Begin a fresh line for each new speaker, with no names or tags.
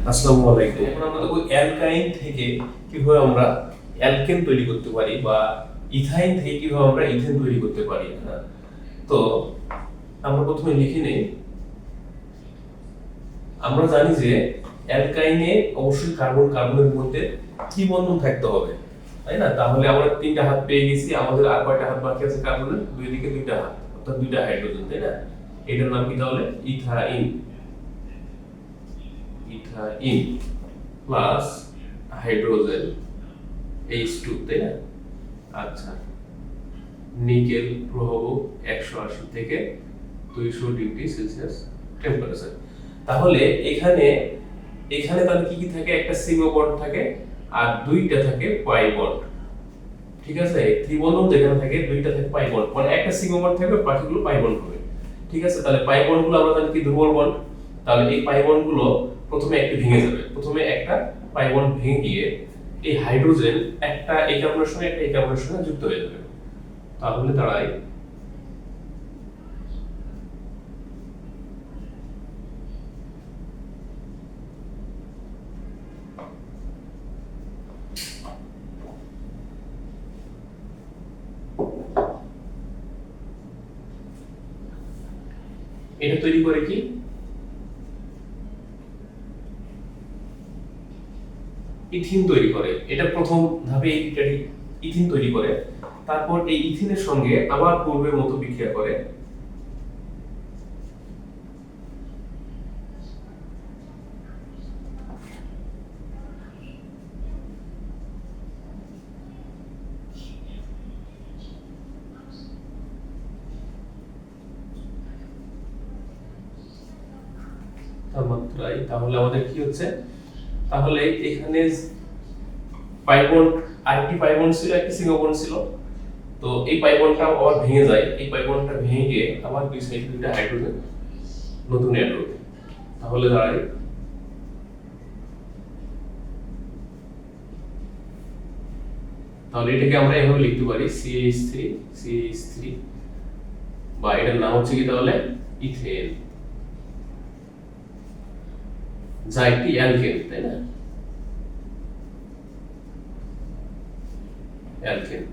আসসালামু আলাইকুম। এখন আমরা দেখব অ্যালকাইন থেকে কিভাবে আমরা অ্যালকেন তৈরি করতে পারি বা ইথাইন থেকে কিভাবে আমরা ইথেন তৈরি করতে পারি। হ্যাঁ, তো আমরা প্রথমে লিখে নেই। আমরা জানি যে অ্যালকাইনে অবশ্যই কার্বন কার্বনের মধ্যে কি বন্ধন থাকতে হবে, তাই না? তাহলে আমরা তিনটা হাত পেয়ে গেছি, আমাদের আর কয়টা হাত বাকি আছে? কার্বনের দুই দিকে দুইটা হাত, অর্থাৎ দুইটা হাইড্রোজেন, তাই না? এটার নাম কি তাহলে? Ethyne. Ethyne plus hydrogen H2, তাই না? আচ্ছা, নিকেল প্রবাহ 180 থেকে 200 ডিগ্রি সেলসিয়াস টেম্পারেচার। তাহলে এখানে এখানে তাহলে কি কি থাকে? একটা সিগমা বন্ড থাকে আর দুইটা থাকে পাই বন্ড। ঠিক আছে, ত্রিবন্ধন যেখানে থাকে দুইটা থাকে পাই বন্ড, মানে একটা সিগমা বন্ড থাকবে, বাকিগুলো পাই বন্ড হবে। ঠিক আছে, তাহলে পাই বন্ড গুলো আমরা জানি কি দুর্বল বন্ড। তাহলে এই পাই বন্ড গুলো প্রথমে একটা ভেঙে যাবে, প্রথমে একটা পাই বন্ড ভেঙে গিয়ে এই হাইড্রোজেন একটা এই কার্বনের সঙ্গে একটা এই কার্বনের সঙ্গে যুক্ত হয়ে যাবে। তাহলে দাঁড়ায় এটা তৈরি করে কি ইথিন তৈরি করে। এটা প্রথম ধাপে এটা ইথিন তৈরি করে। তারপর এই ইথিনের সঙ্গে আবার পূর্বের মতো বিক্রিয়া করে, তাপমাত্রায়। তাহলে আমাদের কি হচ্ছে? তাহলে এখানে পাই বন্ড, আরেকটি পাই বন্ড ছিল, একটি সিঙ্গল বন্ড ছিল। তো এই পাই বন্ডটা আবার ভেঙে যায়, এই পাই বন্ডটা ভেঙে গিয়ে আবার দুই সাইডে দুইটা হাইড্রোজেন নতুন অ্যাড হবে। তাহলে দাঁড়ায় তাহলে এটাকে আমরা এভাবে লিখতে পারি CH3 বা এটার নাম হচ্ছে কি তাহলে ইথেন, যা একটি অ্যালকেন, তাই না? অ্যালকেন।